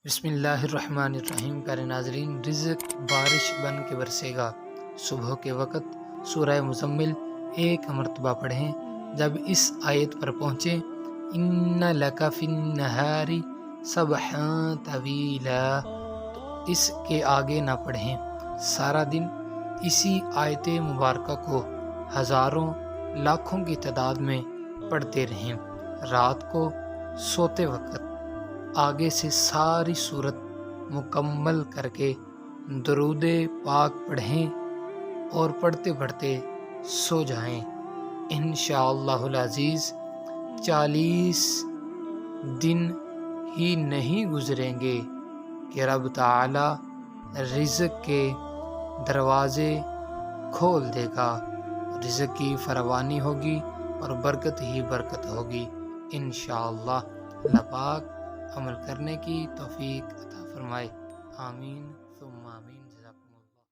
بسم اللہ الرحمن الرحیم۔ پیارے ناظرین، رزق بارش بن کے برسے گا۔ صبح کے وقت سورہ مزمل ایک مرتبہ پڑھیں۔ جب اس آیت پر پہنچیں ان لک فی النہار سبحا طویلا تو اس کے آگے نہ پڑھیں۔ سارا دن اسی آیت مبارکہ کو ہزاروں لاکھوں کی تعداد میں پڑھتے رہیں۔ رات کو سوتے وقت آگے سے ساری صورت مکمل کر کے درود پاک پڑھیں اور پڑھتے پڑھتے سو جائیں۔ انشاءاللہ العزیز 40 دن ہی نہیں گزریں گے کہ رب تعالی رزق کے دروازے کھول دے گا، رزق کی فراوانی ہوگی اور برکت ہی برکت ہوگی انشاءاللہ۔ اللہ پاک عمل کرنے کی توفیق عطا فرمائے، آمین ثم آمین۔ جزاکم